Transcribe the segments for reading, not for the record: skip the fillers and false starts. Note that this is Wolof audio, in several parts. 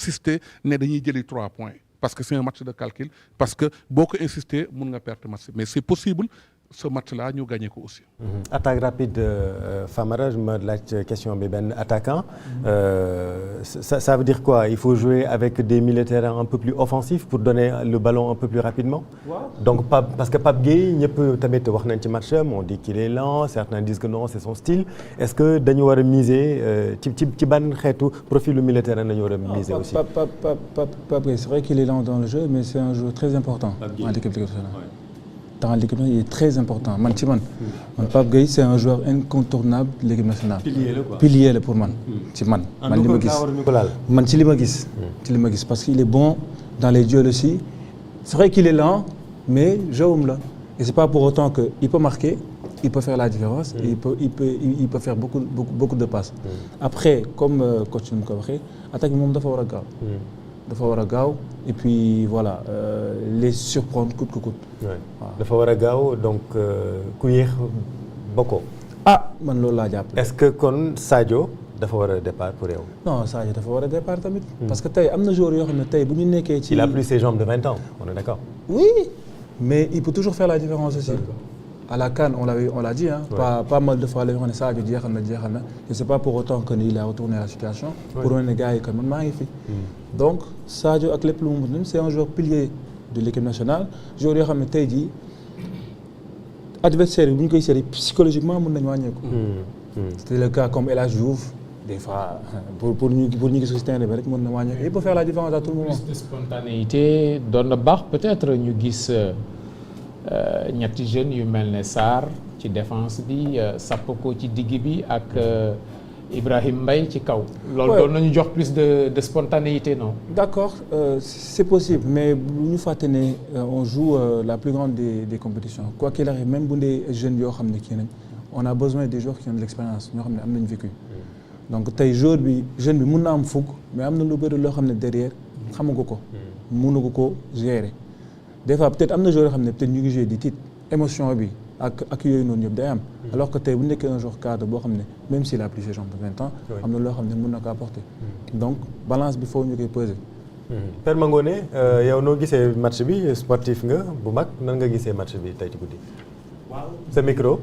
insister ne dañuy jëli 3 points parce que c'est un match de calcul parce que boo ko insister mun nga perdre match mais c'est possible ce match-là ñu gagné ko aussi. Attaque rapide Famara ma laaj question bi benn attaquant ça veut dire quoi il faut jouer avec des militaires un peu plus offensifs pour donner le ballon un peu plus rapidement. Donc parce que Pape Gueye ñëpp tamit wax nañ ci match am on dit qu'il est lent certains disent que non c'est son style est-ce que dañu war a miser ci ban xeetu profilu militaire nañu war a miser aussi. Pape Gueye c'est vrai qu'il est lent dans le jeu mais c'est un joueur très important en équipe nationale. Dans l'équipe nationale, il est très important man Pape Gueye c'est un joueur incontournable de l'équipe nationale. Pilier la pour man. ci man li ma gis man ci li ma gis parce qu'il est bon dans les duels aussi c'est vrai qu'il est lent mais joueur la et c'est pas pour autant que il peut marquer il peut faire la différence et il peut faire beaucoup de passes. Après comme coach ni mu ko waxee attaque bi moom dafa war a gaaw et puis voilà les surprendre coûte que coûte. dafa war a gaaw donc ku yéex bokkoo. man loolu laa jàpp. est-ce que kon Sadio dafa war a départ pour yow. non Sadio dafa war a départ tamit. parce que tey am na joueurs yoo xam ne tey bu ñu nekkee ci. il a plus ses jambes de 20 ans on est d'accord. oui mais il peut toujours faire la différence aussi. à la CAN on l'a dit hein. pas mal de fois la ñu xam ne Sadio jeexal na et c'est pas pour autant que il a retourné la situation. pour wane ne gars yi kon man maa ngi fi. donc Sadio ak lépp lu mu mën c'est un joueur pilier de l'équipe nationale joueur yoo xam ne tey jii adversaire yi bu ñu koy seeti psychologiquement mën nañu wàññeeku. c'était le cas comme El Hadj Diouf des fois pour ñu gis ko ci terrain bi rek mën na wàññeeku il peut faire la différence à tout le moment. plus de spontanéité doon na baax peut-être ñu gis ñetti jeunes yu mel ne Sarr ci défense bi Sapoko ci digg bi ak Ibrahim Mbaye ci kaw. loolu doon nañu jox plus de spontanéité non. d'accord c'est possible mais bu ñu fàtte ne on joue la plus grande des compétitions quoi qu'il arrive même bu dee jeunes yoo xam ne kii nañ on a besoin des joueurs qui ont de l'expérience ñoo xam ne am nañu vécu. donc tey jeune bi mun na am fukk mais am na lu bëri loo xam ne derrière xamagu ko. mënu ko gérer des fois peut-être am na joueurs yoo xam ne peut-être ñu ngi jouer di tiit émotion bi. ak yooyu noonu yëpp day am. alors que tey bu nekkee un joueur cadre boo xam ne même s'il a plus de 20 ans. am na loo xam ne mën na ko apporter. donc balance bi foofu ñu koy peser. Père Mangone yow noo gisee match bi sportif nga bu mag nan nga gisee match bi tey ci guddi. waaw sa micro.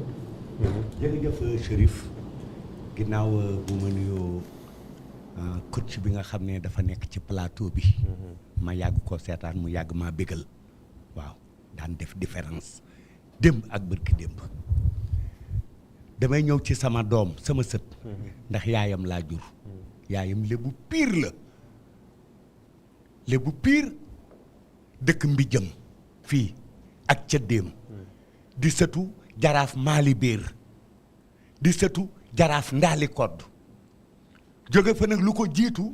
jërëjëf Chérif ginnaaw bu ma nuyoo coach bi nga xam ne dafa nekk ci plateau bi. ma yàgg ko seetaan mu yàgg maa bégal waaw daan def différence. démb ak bërki démb damay ñëw ci sama doom sama sët ndax yaayam laa jur yaayam lébu piir la lébu piir dëkk Mbijëm fii ak cëddeem di sëtu jaraaf maali biir di sëtu jaraaf ndaali kodd jóge fa nag lu ko jiitu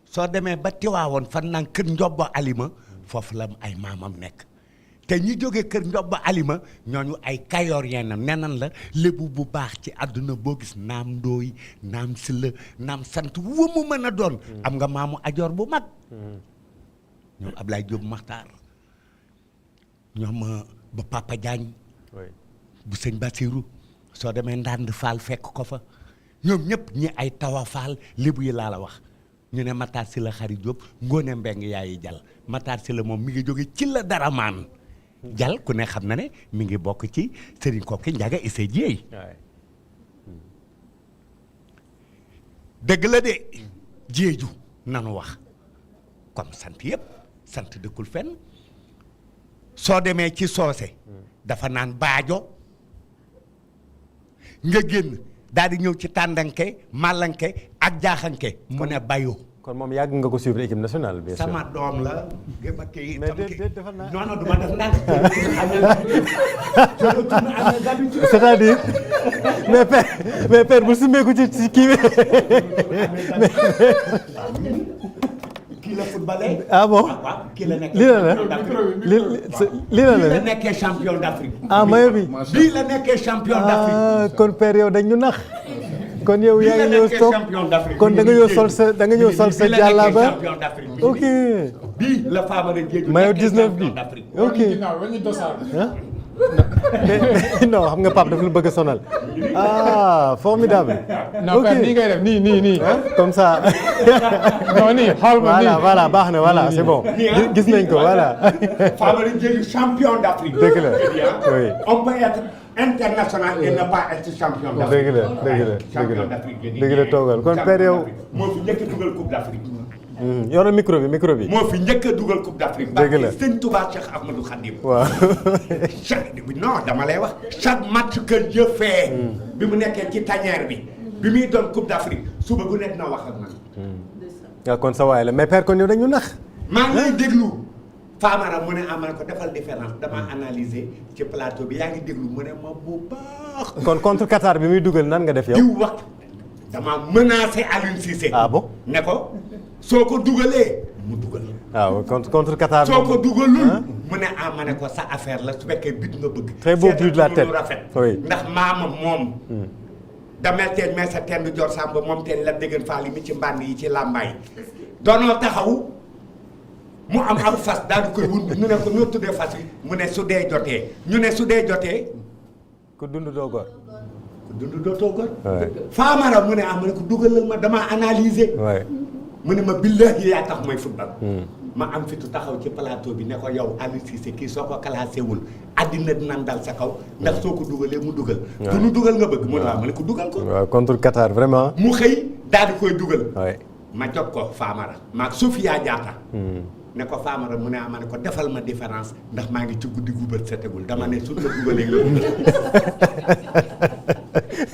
soo demee ba Tiwaawoon fan naan kër njobba alima foofu la ay maamam nekk te ñi jógee kër Ndiob Alima ñooñu ay kayoor yenn nenan la lébu bu baax ci àdduna boo gis naam ndooy naam silla naam sant wu mu mën a doon am nga maamu ajoor bu mag ñoom Ablaye Diop Maxtaar ñoom ba Papa Diagne bu sëñ Bassirou soo demee Ndand Fall fekk ko fa ñoom ñëpp ñi ay tawa Fall lébu yi laa la wax ñu ne Matar Sylla Xari Diop Ngoone Mbeng yaayi jal Matar Sylla moom mi ngi jóge ci la dara maan jal ku ne xam na ne mi ngi bokk ci Serigne Koki Njaga Issa Dieye dëgg la de jéeju nanu wax comme sant yëpp sant dëkkul fenn soo demee ci soose dafa naan baajo nga génn daal di ñëw ci tàndanke màllanke ak jaaxanke mu ne bayo kon moom yàgg nga ko suivre équipe nationale bien sûr. sama doom la. géba kii mais dafa naa non du ma def ndànk. c'est-à-dire mais père bu sumeeku ci kii bi. kii la footballé. ah bon kii la nekk lii la nekkee champion d'Afrique. ah mayo bi. bii la nekkee champion d'Afrique. ah kon père yow dañ ñu nax. kon yow yaa ngi ñëw toog kon da nga ñëw sol sa jàllaaba bii la Famara Diédhiou mayo 19 bi ok non xam nga Pape daf la bëgg a sonal ah formidable. non père nii ngay def nii. comme ça. non nii xool ma nii voilà baax na voilà c'est bon. gis nañ ko voilà. Famara Diédhiou champion d'Afrique. dëgg la oui. on peut être international et ne pas être champion d'Afrique. champion d'Afrique. dëgg la toogal kon père yow. moo fi njëkk a dugal coupe d'Afrique. yor micro bi. moo fi njëkk a dugal coupe d'Afrique. dëgg la Sëñ Touba Cheikh Ahmadou Khadim. waaw. non dama lay wax chaque match que je fais. bi mu nekkee ci tanière bi muy doon coupe d'Afrique suba bu nekk na wax ak man. waaw kon sa waay la mais père kon yow dañu nax. maa ngi lay déglu. Famara mu ne amal ko defal différence dama analyser ci plateau bi yaa ngi déglu mu ne ma bu baax. kon contre Qatar bi muy dugal nan nga def yow. diw wax dama menacé Aliou Cissé. ah bon ne ko soo ko dugalee mu dugal. waaw contre Qatar. soo ko dugalul. mu ne ma ne ko sa affaire la su fekkee bit nga bëgg. très beau but de la tête rafet. oui ndax maamam moom. damel teen mais sa teen du jor sàmba moom teen la déggan faali mi ci mbànd yi ci làmbaay doonoo taxaw. mu am fas daal di koy wund ñu ne ko ñoo tuddee fas yi mu ne su dee jotee ñu ne su dee jotee. ku dund doo gor. ku dund dootoo gor. Famara mu ne ma ne ko dugalal ma dama analyser. mu ne ma billahi yaa tax mooy football. ma am fitu taxaw ci plateau bi ne ko yow Aliou Cissé kii soo ko classé wul àddina dinañ dal sa kaw ndax soo ko dugalee mu dugal. du nu dugal nga bëgg. mu ne ma ne ko dugal ko. waaw contre Qatar vraiment. mu xëy daal di koy dugal. ma jot ko Famara maag Sofia Diatta. ne ko Famara mu ne ma ne ko defal ma différence ndax maa ngi ci guddi gu bët setegul dama ne suñ la dugalee nga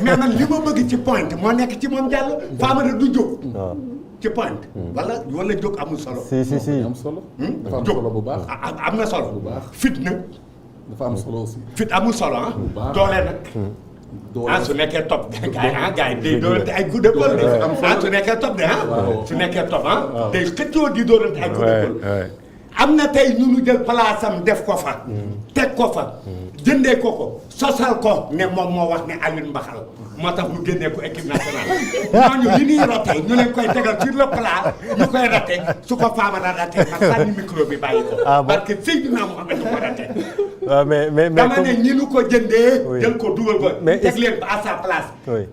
mais man li ma bëgg ci point moo nekk ci moom jàll Famara du jóg. ci point. wala jóg amul solo. si am solo. dafa am solo bu baax. am na solo. bu baax fit nag. dafa am solo aussi. fit amul solo ah. doole nag. su nekkee top gars yi day doorante ay coup de pôle su nekkee top de su nekkee top day xëccoo di doorante ay coup de pôle am na tey ñu nu jël place am def ko fa teg ko fa jëndee ko sosal ko ne moom moo wax ne Aliou Mbaxal moo tax mu génnee ko équipe nationale ñooñu li ñuy rote ñu leen koy tegal sur le plat ñu koy rate su ko Famara rate ma sànni micro bi bàyyi ko parce que Seydina Mouhamed du ko rate waaw mais dama ne ñi nu ko jëndee. jël ko dugal ko. mais teg leen à sa place.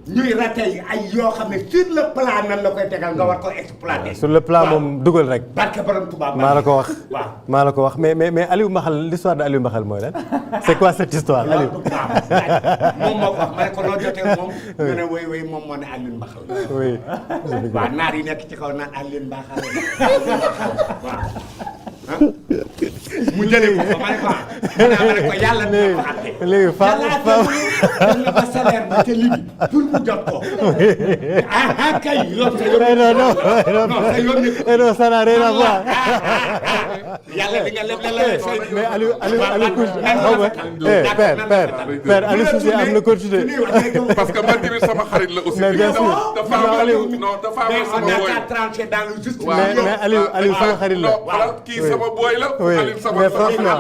ñuy raté ay yoo xam ne sur le plan nan la koy tegal nga war ko exploiter. sur le plan moom dugal rek. barke borom Tuubaa maa la ko wax. waaw maa la ko wax mais Aliou Mbaxal l'histoire de Aliou Mbaxal mooy lan c'est quoi cette histoire Aliou. moom moo ko wax ma ne ko loo jotee moom. ñu ne woy moom moo ne Aliou Mbaxal. oui. waaw naar yi nekk ci kaw naan Aliou Mbaxal waaw. mu jëlee ko fa ma ne ko yàlla dina ko àtte. léegi yàlla ba salaire ba ca libi pour mu jot ko. kay loolu sa yoon. non sa yoon nekk. non ça n'a rien à voir. yàlla di nga leble la fay. mais Aliou père Aliou Cissé am na continué. parce que man tamit sama xarit la aussi. mais bien sûr dafa am sama boy. mais Aliou sama xarit la. kii sama boy la. oui mais franchement.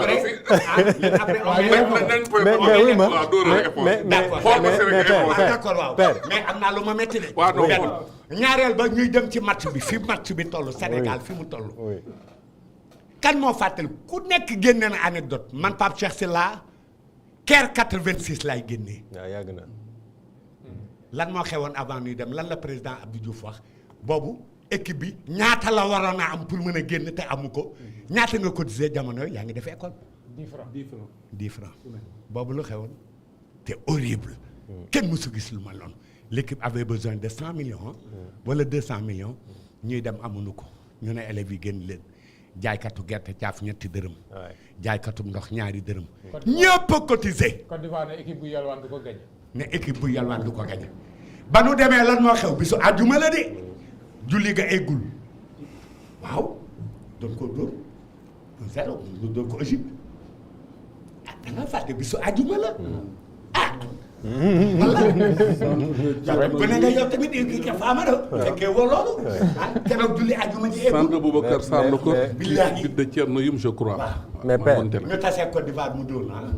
mais am naa lu ma métti de. ñaareel ba ñuy dem ci match bi fi match bi toll Sénégal fi mu toll. kan moo fàttali ku nekk génne na anecdote man Pape Cheikh Sylla Caire 86 laay génnee. waaw yàgg na. lan moo xewoon avant ñuy dem lan la président Abdou Diouf wax boobu équipe bi ñaata la waroon a am pour mën a génn te amu ko ñaata nga cotiser jamono yooyu yaa ngi def école. 10 francs boobu lu xewoon c'est horrible. kenn mësu gis lu ma loon l'équipe avait besoin de 100 millions. wala 200 millions. ñuy dem amuñu ko ñu ne élèves yi génn leen. jaaykatu gerte caaf ñetti dërëm. jaaykatu ndox ñaari dërëm. ñëpp a cotisé. Côte d'Ivoire ne équipe bu yalwaan du ko gañ. ne équipe bu yalwaan du ko gañ. ba nu demee lan moo xew bisu àjjuma la de. julli ga eggul. waaw doon ko dóor. 0 doon ko Égypte. da nga fàtte bisu àjjuma la. walla. bu ne nga yow tamit kii ka Famara. fekkee woo loolu. keroog julli àjjuma ji eggul. Sandra Boubacar Sarr la ko. billahi de Thierno Youm je crois. mais père ñu tasee Côte d'Ivoire mu dóor naa.